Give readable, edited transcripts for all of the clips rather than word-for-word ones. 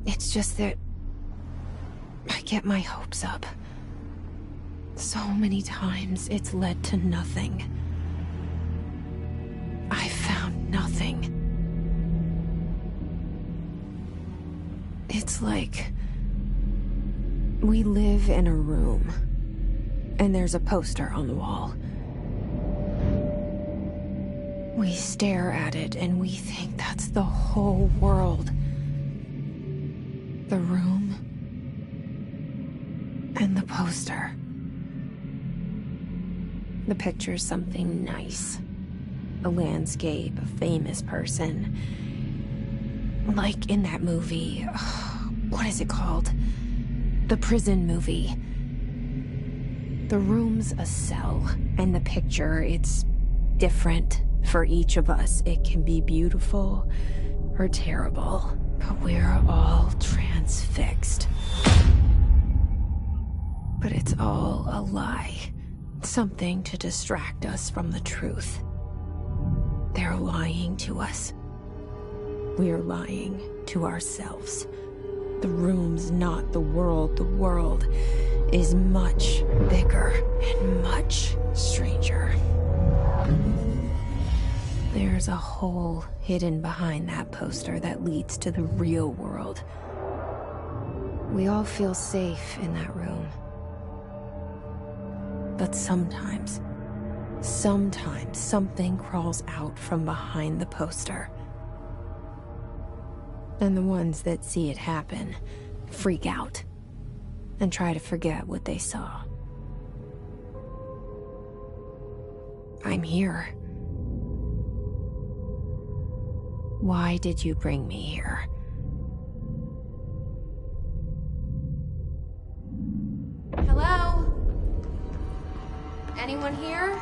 It's just that I get my hopes up. So many times it's led to nothing. I found nothing. It's like we live in a room, and there's a poster on the wall. We stare at it and we think that's the whole world. The room and the poster. The picture's something nice. A landscape, a famous person. Like in that movie, what is it called? The prison movie. The room's a cell, and the picture, it's different for each of us. It can be beautiful or terrible, but we're all transfixed. But it's all a lie. Something to distract us from the truth. They're lying to us. We're lying to ourselves. The room's not the world. The world is much bigger and much stranger. There's a hole hidden behind that poster that leads to the real world. We all feel safe in that room. But sometimes something crawls out from behind the poster. And the ones that see it happen freak out and try to forget what they saw. I'm here. Why did you bring me here? Hello? Anyone here?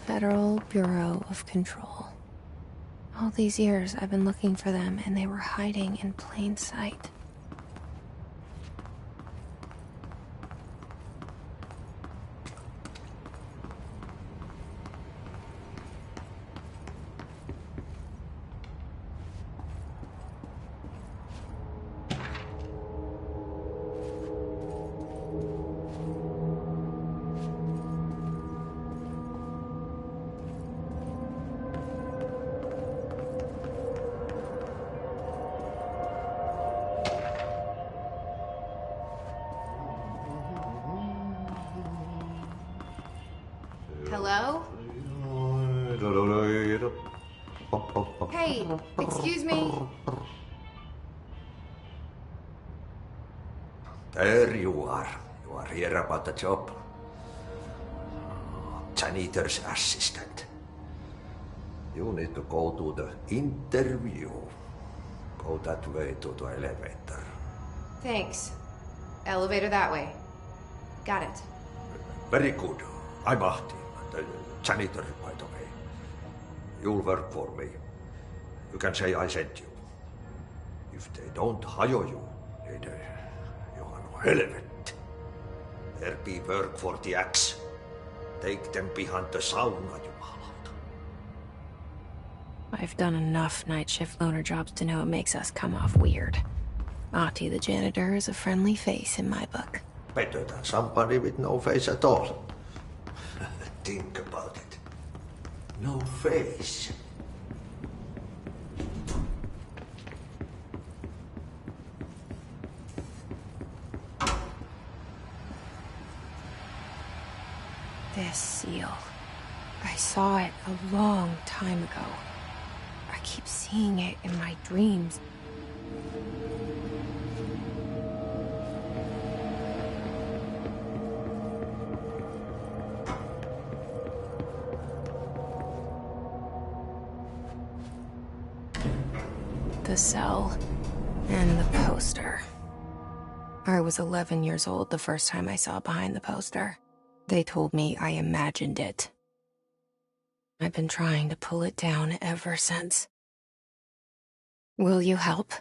Federal Bureau of Control. All these years I've been looking for them, and they were hiding in plain sight. Hello? Hey, excuse me. There you are. You are here about the job. Janitor's assistant. You need to go to the interview. Go that way to the elevator. Thanks. Elevator that way. Got it. Very good. I'm Ahti, the janitor, by the way. You'll work for me. You can say I sent you. If they don't hire you, then you are no helvet. There be work for the axe. Take them behind the sauna, jumalauta. I've done enough night shift loner jobs to know it makes us come off weird. Ahti the janitor is a friendly face in my book. Better than somebody with no face at all. Think about it. No face. This seal. I saw it a long time ago. I keep seeing it in my dreams. The cell. And the poster. I was 11 years old the first time I saw behind the poster. They told me I imagined it. I've been trying to pull it down ever since. Will you help?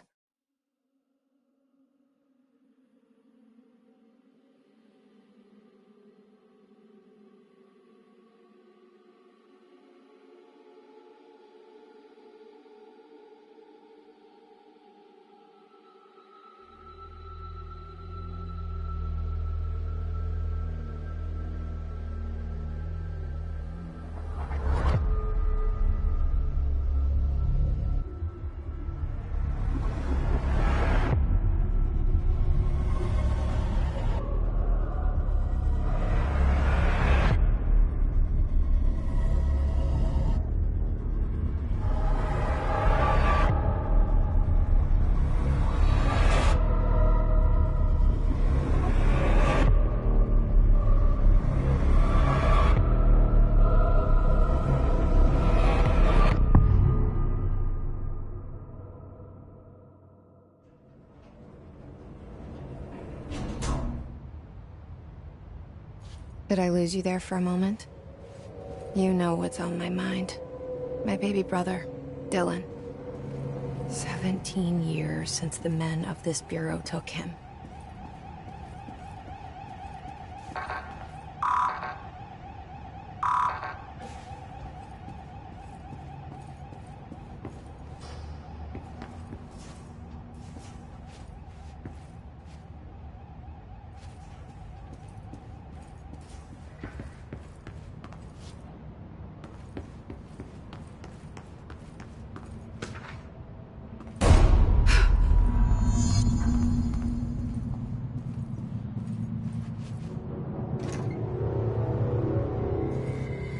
Did I lose you there for a moment? You know what's on my mind. My baby brother, Dylan. 17 years since the men of this bureau took him.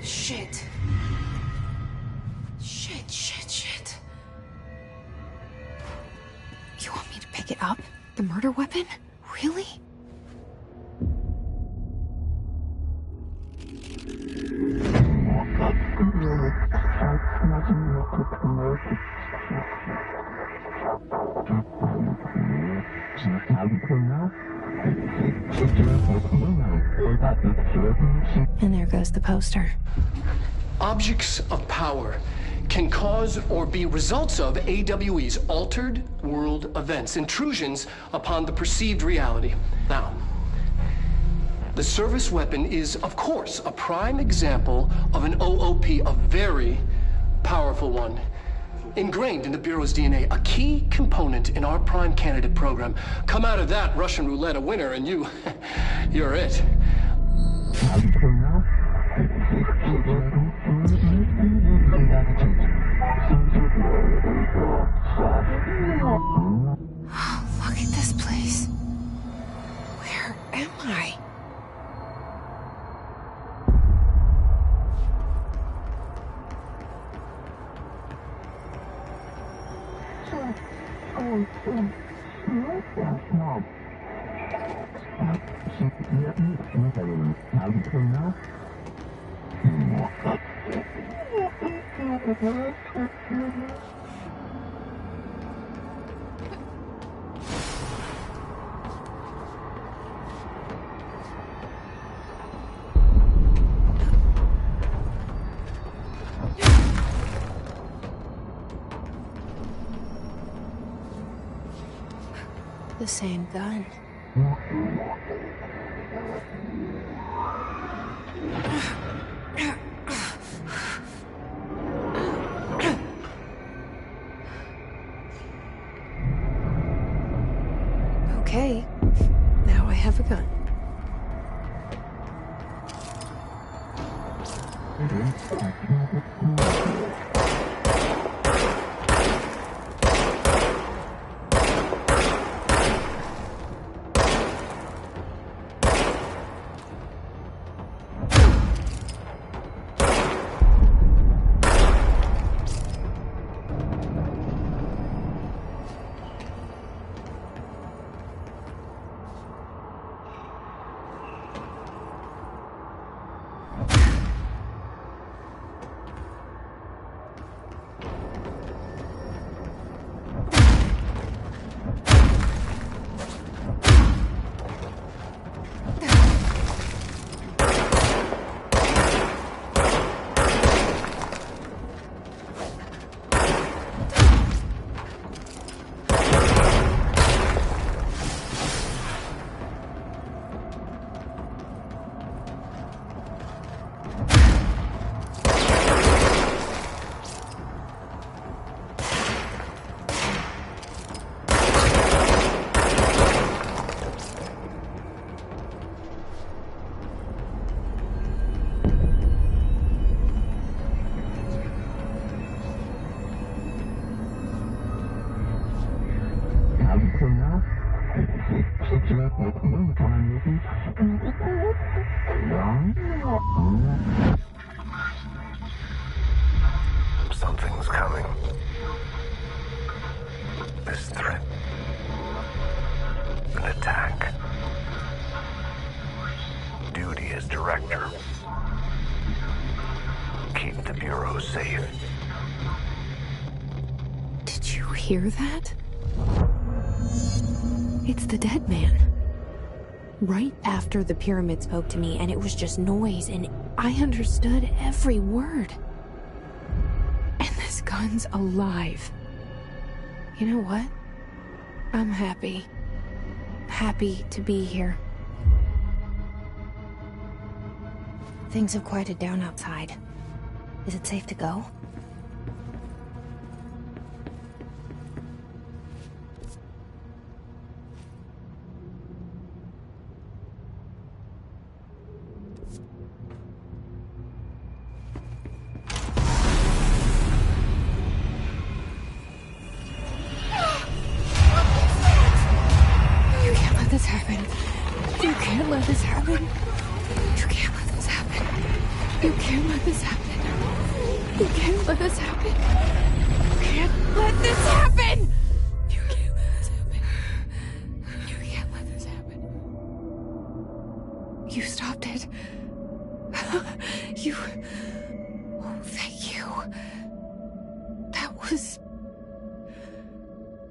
Shit. Shit. You want me to pick it up? The murder weapon? Really? And there goes the poster. Objects of power can cause or be results of AWE's altered world events, intrusions upon the perceived reality. Now, the service weapon is, of course, a prime example of an OOP, a very powerful one. Ingrained in the Bureau's DNA, a key component in our prime candidate program. Come out of that Russian roulette a winner and you're it. Look at this place. Where am I? The same gun. Okay, now I have a gun. sector. Keep the Bureau safe. Did you hear that? It's the dead man. Right after the pyramid spoke to me, and it was just noise, and I understood every word. And this gun's alive. You know what? I'm happy. Happy to be here. Things have quieted down outside. Is it safe to go? You can't let this happen. You can't let this happen. You can't let this happen. You can't let this happen. You can't let this happen. You can't let this happen! You can't let this happen. You can't let this happen. You stopped it. You... Oh, thank you. That was...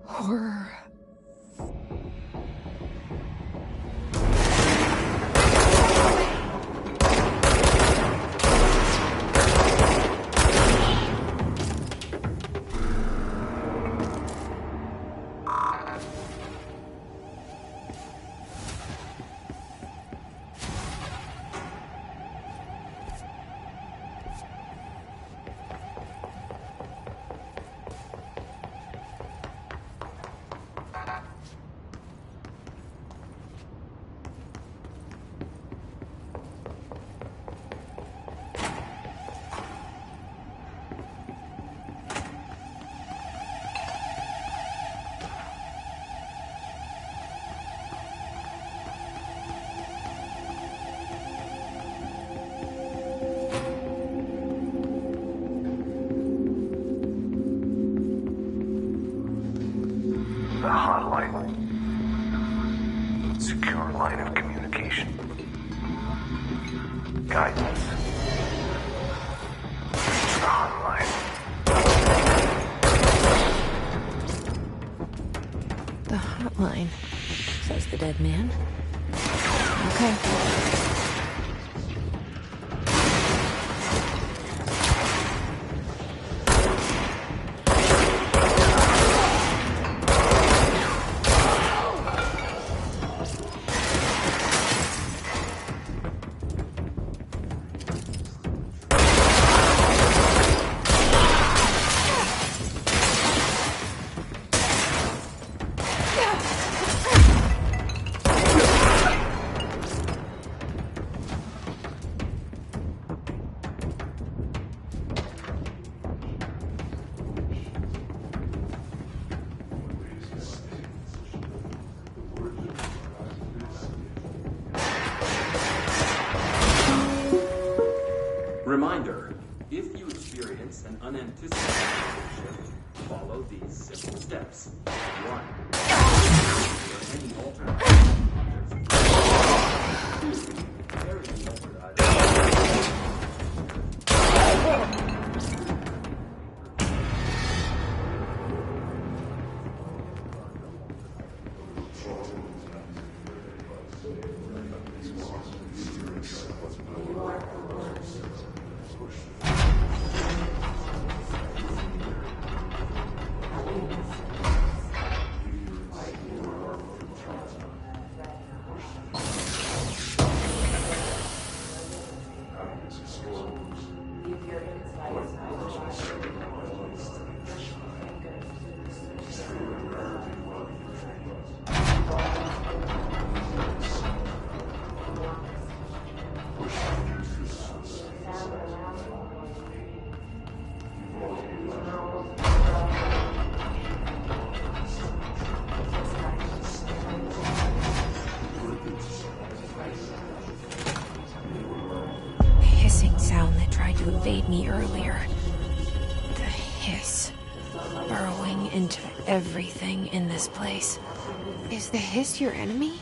horror. The hotline. Secure line of communication. Guidance. Reach the hotline. The hotline, says the dead man. Okay. Reminder, if you experience an unanticipated shift, follow these simple steps. 1. Any altered objects. 2. Carry the altered items. Evade me earlier. The hiss. Burrowing into everything in this place. Is the hiss your enemy?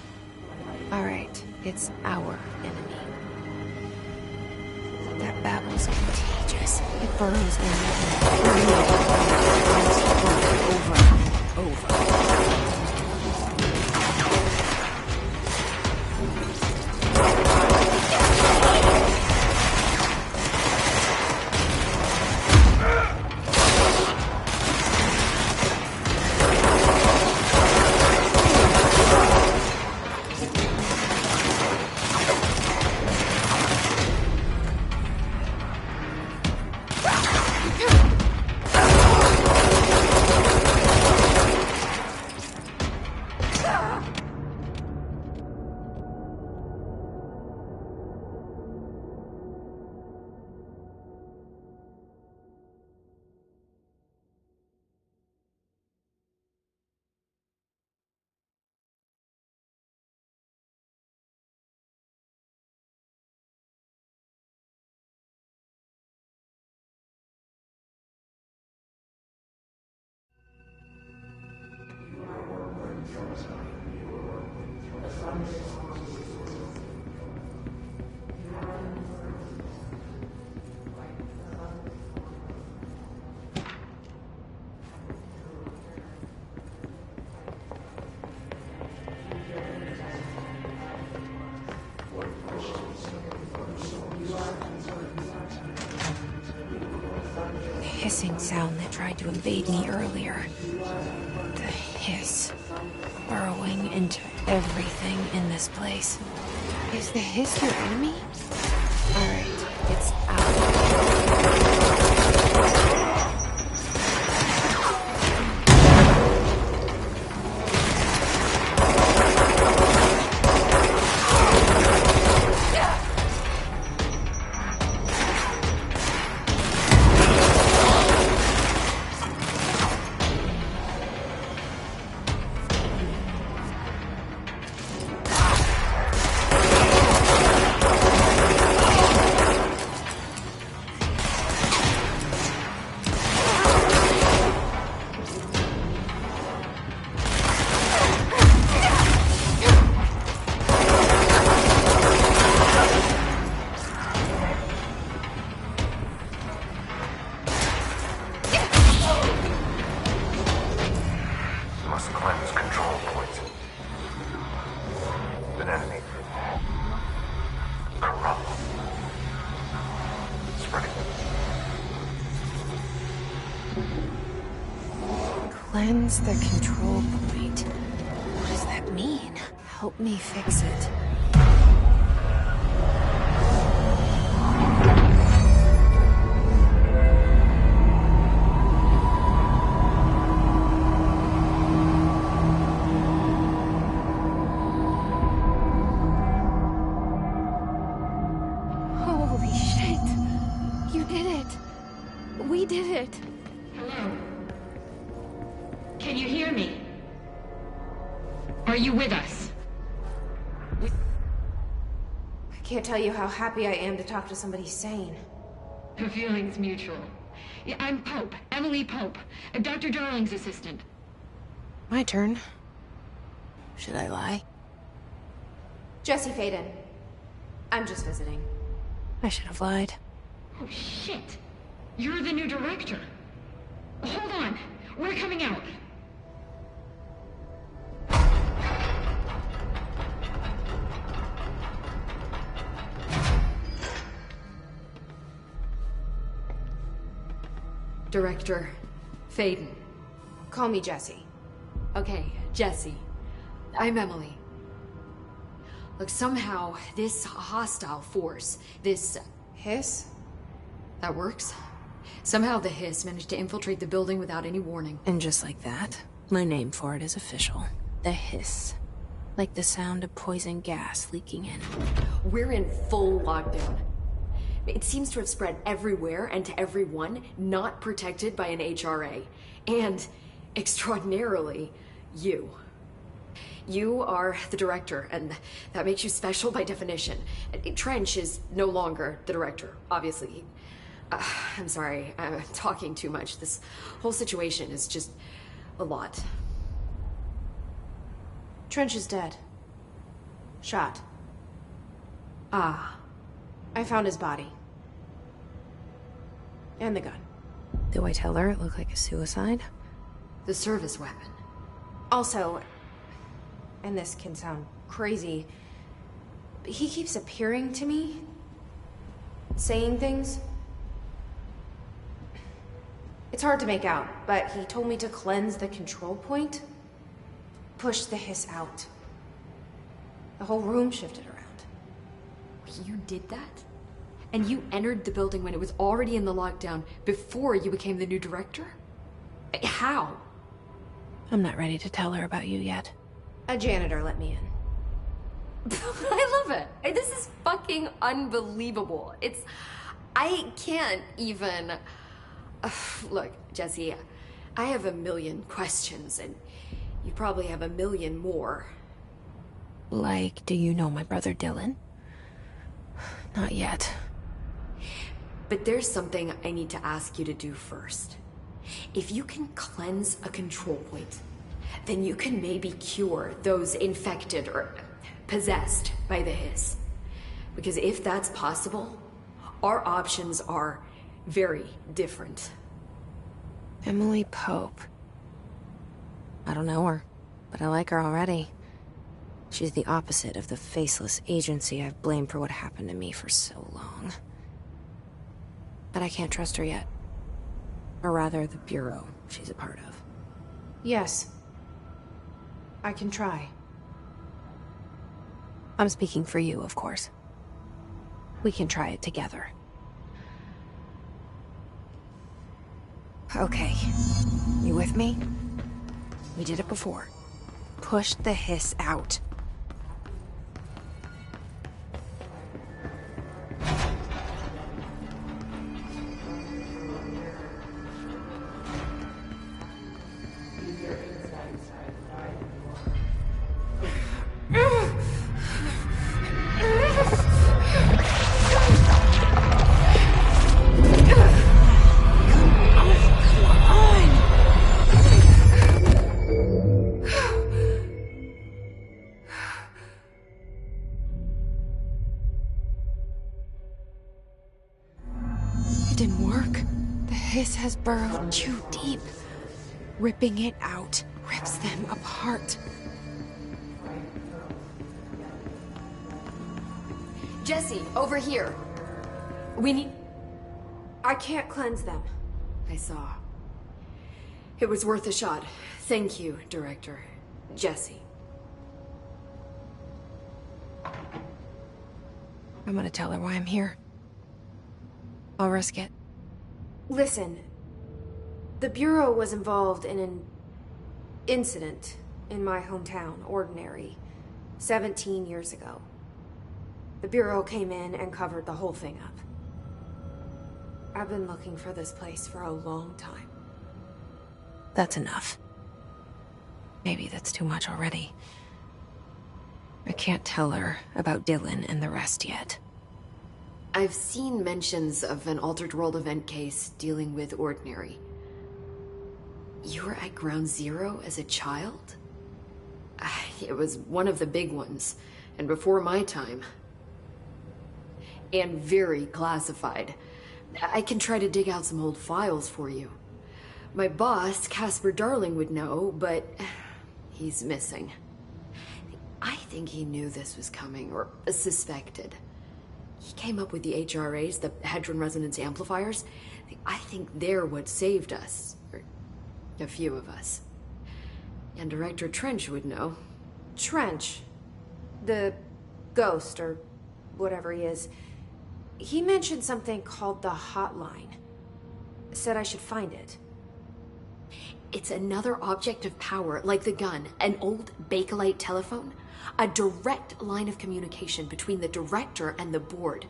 Alright, it's our enemy. is contagious. It burrows in over and over. Hissing sound that tried to invade me earlier. The hiss. Burrowing into everything in this place. Is the hiss your enemy? Alright, it's out. Must cleanse control points. An enemy. Corrupt. Spreading. Cleanse the control point. What does that mean? Help me fix it. Holy shit. You did it. We did it. Hello? Can you hear me? Are you with us? I can't tell you how happy I am to talk to somebody sane. The feeling's mutual. Yeah, I'm Pope, Emily Pope, Dr. Darling's assistant. My turn. Should I lie? Jesse Faden. I'm just visiting. I should have lied. Oh, shit. You're the new director. Hold on. We're coming out. Director Faden. Call me Jesse. Okay, Jesse. I'm Emily. Look, somehow this hostile force, this... Hiss? that works? Somehow the hiss managed to infiltrate the building without any warning. And just like that, my name for it is official. The hiss. Like the sound of poison gas leaking in. We're in full lockdown. It seems to have spread everywhere and to everyone not protected by an HRA. And, extraordinarily, you. You are the director, and that makes you special by definition. Trench is no longer the director, obviously. I'm sorry, I'm talking too much. This whole situation is just a lot. Trench is dead. Shot. Ah. I found his body. And the gun. Do I tell her it looked like a suicide? The service weapon. Also, and this can sound crazy, but he keeps appearing to me, saying things. It's hard to make out, but he told me to cleanse the control point, push the hiss out. The whole room shifted around. You did that? And you entered the building when it was already in the lockdown before you became the new director? How? I'm not ready to tell her about you yet. A janitor let me in. I love it. This is fucking unbelievable. I can't even... Look, Jesse, I have a million questions, and you probably have a million more. Like, do you know my brother Dylan? Not yet. But there's something I need to ask you to do first. If you can cleanse a control point, then you can maybe cure those infected or possessed by the hiss. Because if that's possible, our options are very different. Emily Pope. I don't know her, but I like her already. She's the opposite of the faceless agency I've blamed for what happened to me for so long. But I can't trust her yet. Or rather, the Bureau she's a part of. Yes. I can try. I'm speaking for you, of course. We can try it together. Okay. You with me? We did it before. Push the hiss out. It didn't work. The hiss has burrowed too deep. Ripping it out rips them apart. Jesse, over here. We need... I can't cleanse them. I saw. It was worth a shot. Thank you, Director. Jesse. I'm gonna tell her why I'm here. I'll risk it. Listen, the Bureau was involved in an incident in my hometown, Ordinary, 17 years ago. The Bureau came in and covered the whole thing up. I've been looking for this place for a long time. That's enough. Maybe that's too much already. I can't tell her about Dylan and the rest yet. I've seen mentions of an Altered World event case dealing with Ordinary. You were at Ground Zero as a child? It was one of the big ones, and before my time. And very classified. I can try to dig out some old files for you. My boss, Casper Darling, would know, but he's missing. I think he knew this was coming, or suspected. He came up with the HRAs, the Hadron Resonance Amplifiers. I think they're what saved us. Or a few of us. And Director Trench would know. Trench? The ghost, or whatever he is. He mentioned something called the Hotline. Said I should find it. It's another object of power, like the gun, an old Bakelite telephone. A direct line of communication between the director and the board.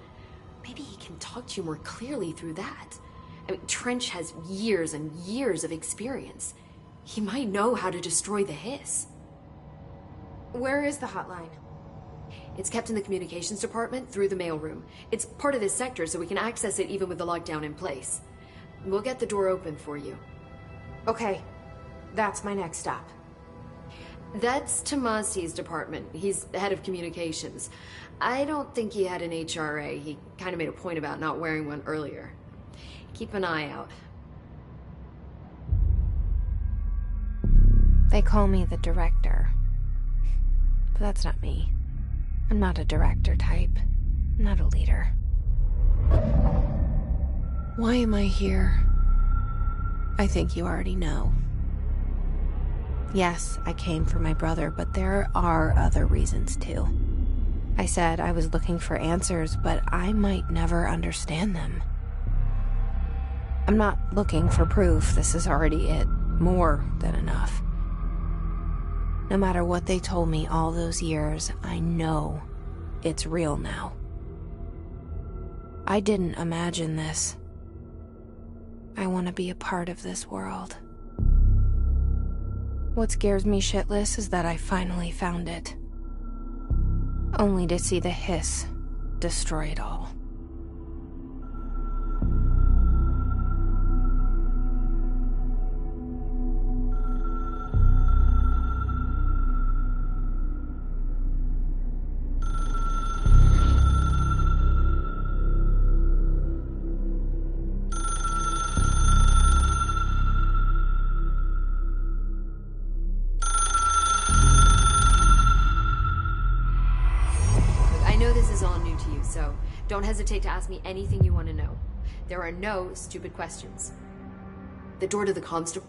Maybe he can talk to you more clearly through that. I mean, Trench has years and years of experience. He might know how to destroy the hiss. Where is the hotline? It's kept in the communications department through the mailroom. It's part of this sector, so we can access it even with the lockdown in place. We'll get the door open for you. Okay, that's my next stop. That's Tomasi's department. He's the head of communications. I don't think he had an HRA. He kind of made a point about not wearing one earlier. Keep an eye out. They call me the director. But that's not me. I'm not a director type. I'm not a leader. Why am I here? I think you already know. Yes, I came for my brother, but there are other reasons too. I said I was looking for answers, but I might never understand them. I'm not looking for proof. This is already it. More than enough. No matter what they told me all those years, I know it's real now. I didn't imagine this. I want to be a part of this world. What scares me shitless is that I finally found it. Only to see the hiss destroy it all. I know this is all new to you, so don't hesitate to ask me anything you want to know. There are no stupid questions. The door to the constable...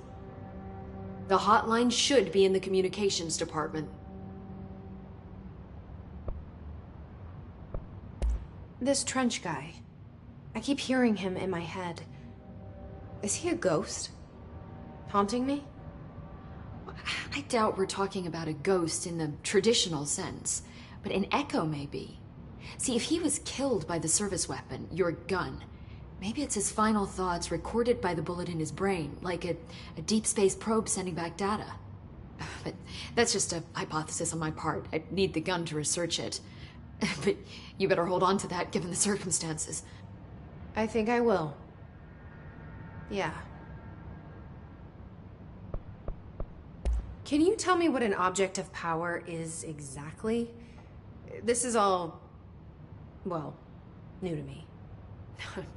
The hotline should be in the communications department. This Trench guy. I keep hearing him in my head. Is he a ghost? Haunting me? I doubt we're talking about a ghost in the traditional sense, but an echo maybe. See, if he was killed by the service weapon, your gun, maybe it's his final thoughts recorded by the bullet in his brain, like a deep space probe sending back data. But that's just a hypothesis on my part. I need the gun to research it. But you better hold on to that given the circumstances. I think I will. Yeah. Can you tell me what an object of power is exactly? This is all, well, new to me.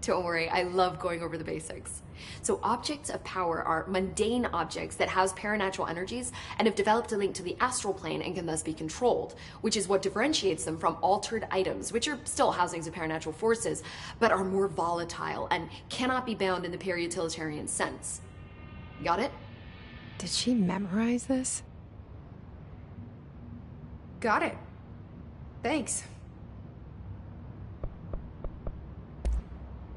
Don't worry, I love going over the basics. So objects of power are mundane objects that house paranatural energies and have developed a link to the astral plane and can thus be controlled, which is what differentiates them from altered items, which are still housings of paranatural forces, but are more volatile and cannot be bound in the peri-utilitarian sense. Got it? Did she memorize this? Got it. Thanks.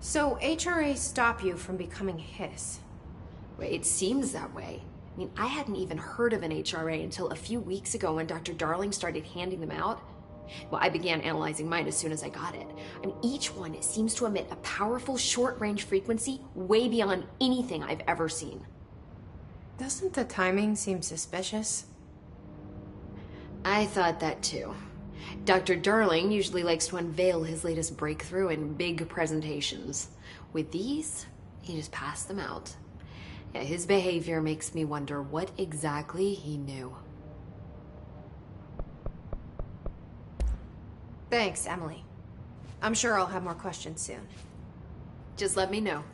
So, HRA stop you from becoming Hiss? Well, it seems that way. I mean, I hadn't even heard of an HRA until a few weeks ago when Dr. Darling started handing them out. Well, I began analyzing mine as soon as I got it. I mean, each one seems to emit a powerful short-range frequency way beyond anything I've ever seen. Doesn't the timing seem suspicious? I thought that too. Dr. Darling usually likes to unveil his latest breakthrough in big presentations. With these, he just passed them out. Yeah, his behavior makes me wonder what exactly he knew. Thanks, Emily. I'm sure I'll have more questions soon. Just let me know.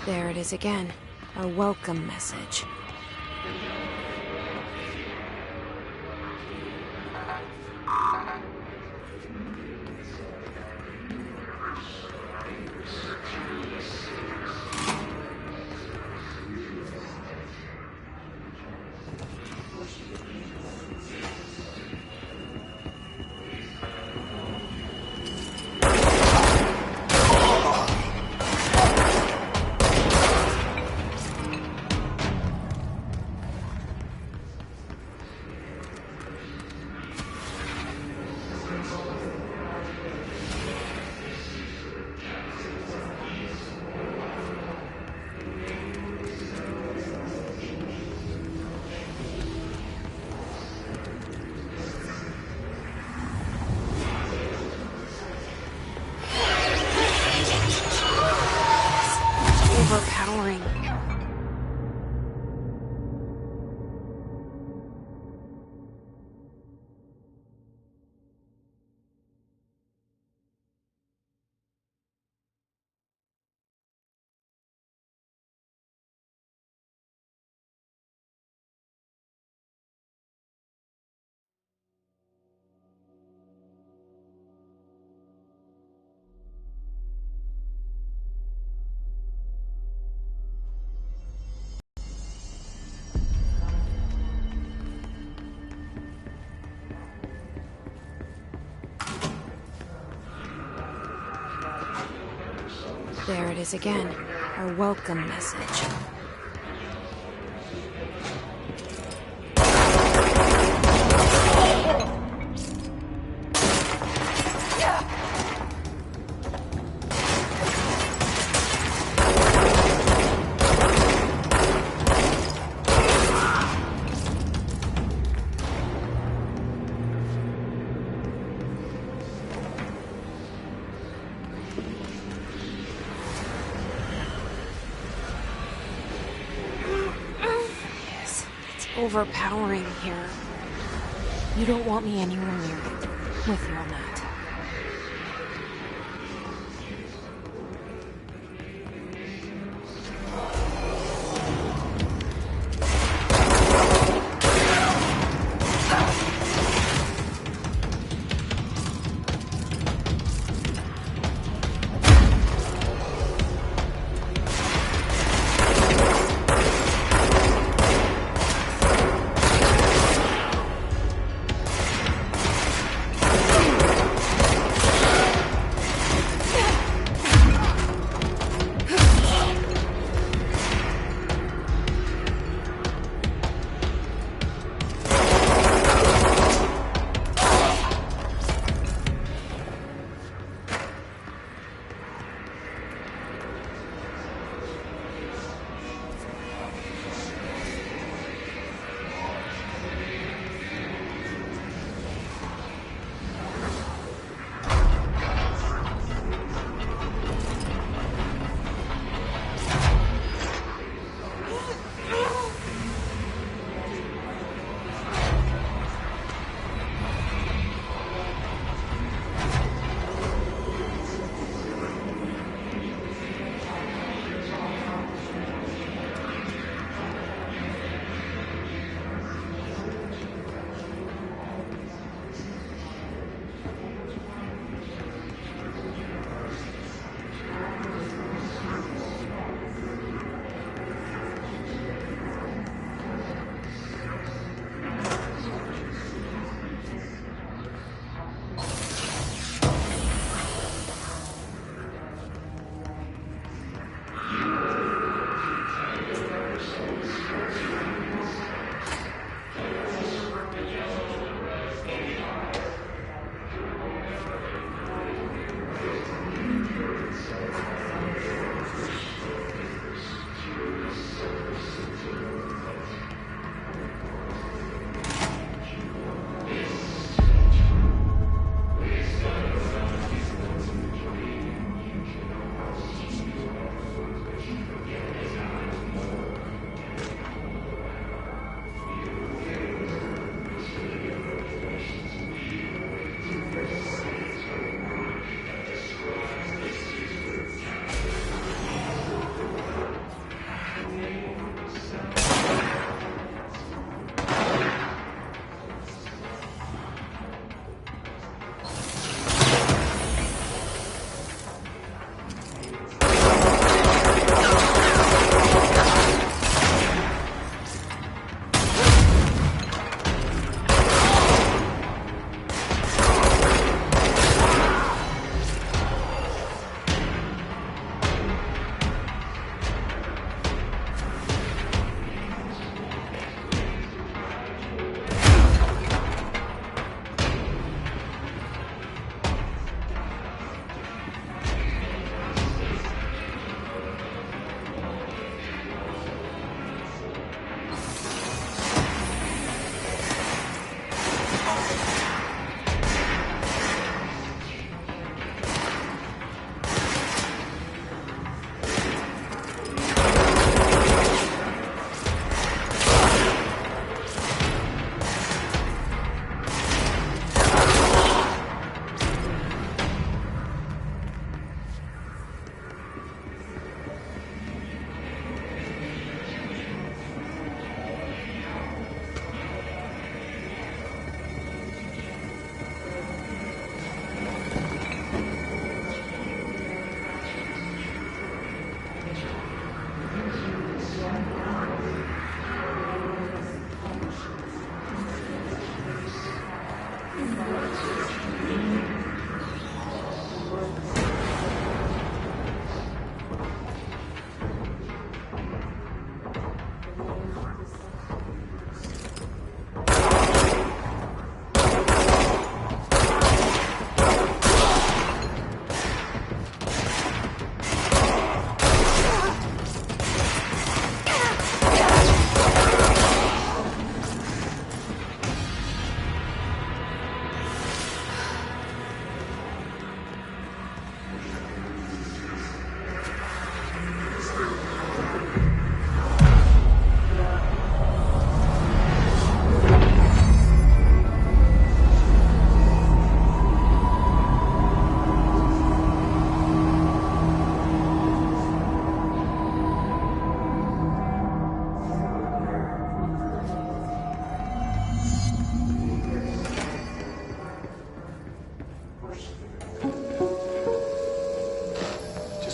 There it is again. A welcome message. overpowering. There it is again, our welcome message. Overpowering here. You don't want me anywhere near it, with you on that.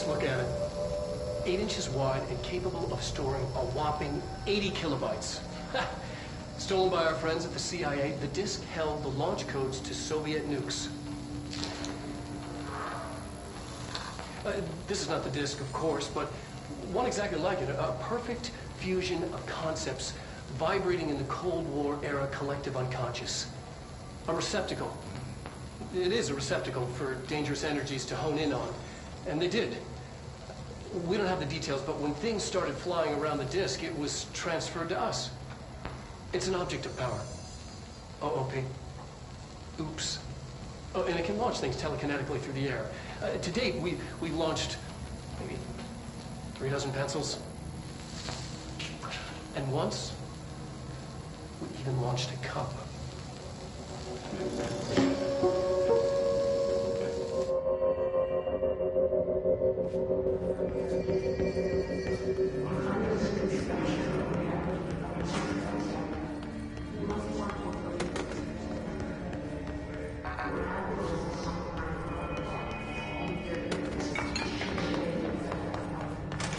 Just look at it. 8 inches wide and capable of storing a whopping 80 kilobytes. Stolen by our friends at the CIA, the disk held the launch codes to Soviet nukes. This is not the disk, of course, but one exactly like it. A perfect fusion of concepts vibrating in the Cold War era collective unconscious. A receptacle. It is a receptacle for dangerous energies to hone in on. And they did. We don't have the details, but when things started flying around the disk, it was transferred to us. It's an object of power. OOP. Oops. Oh, and it can launch things telekinetically through the air. To date, we've launched maybe 3 dozen pencils. And once, we even launched a cup.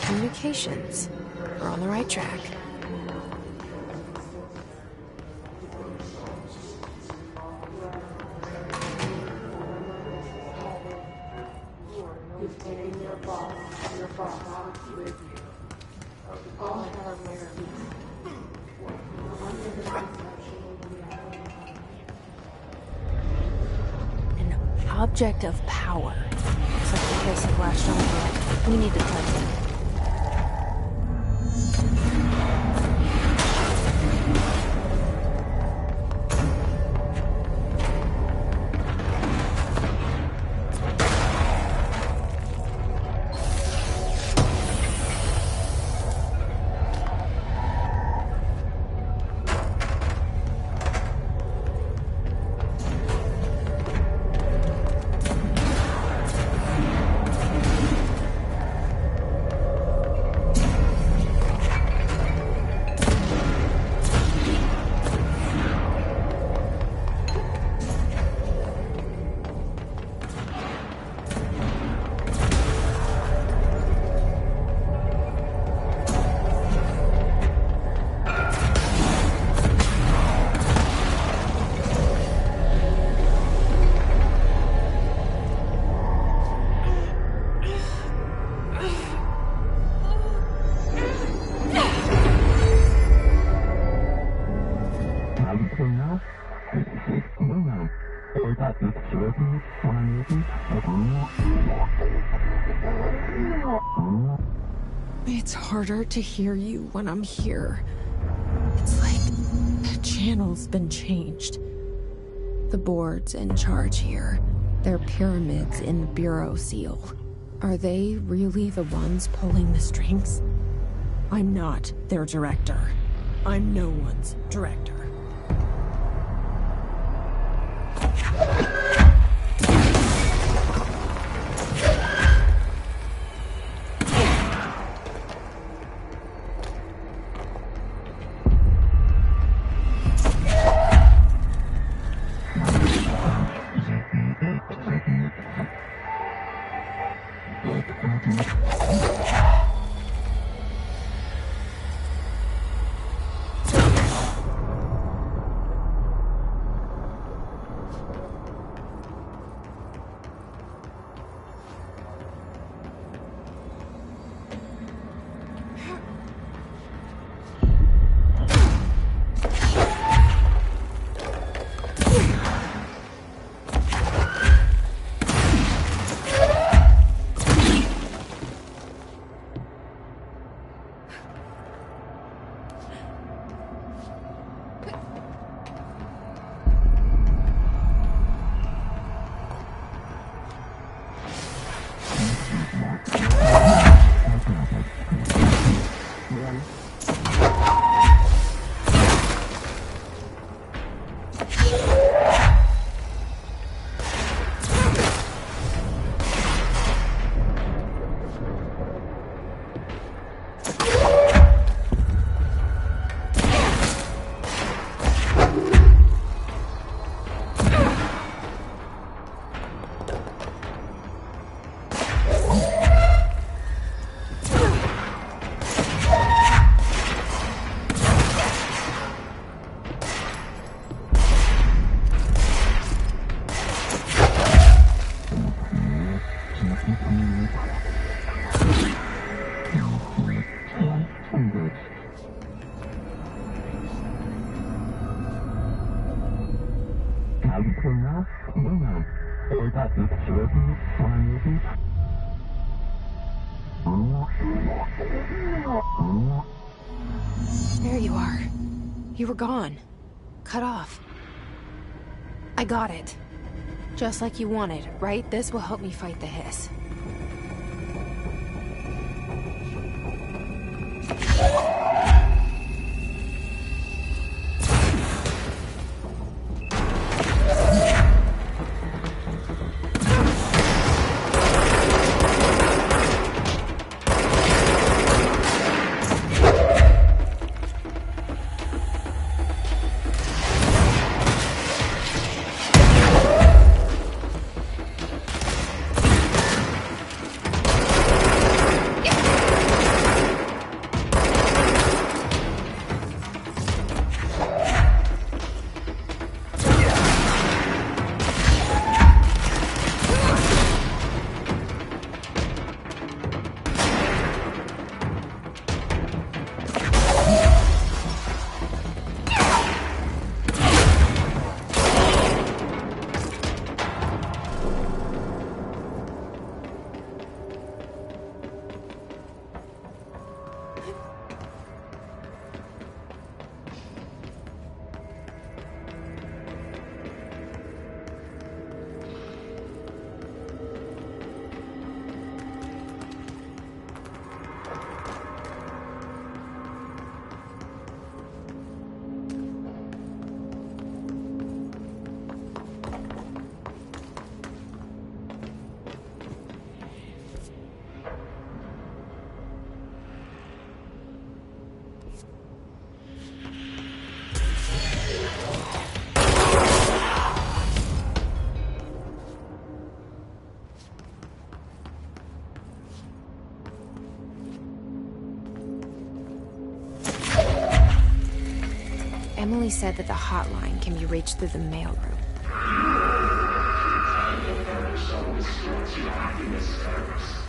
Communications. We're on the right track. An object of power. Looks like the place had latched onto it. We need to cleanse it. It's harder to hear you when I'm here. It's like the channel's been changed. The board's in charge here. They're pyramids in the Bureau seal. Are they really the ones pulling the strings? I'm not their director. I'm no one's director. There you are. You were gone. Cut off. I got it. Just like you wanted, right? This will help me fight the hiss. Emily said that the hotline can be reached through the mailroom. Service.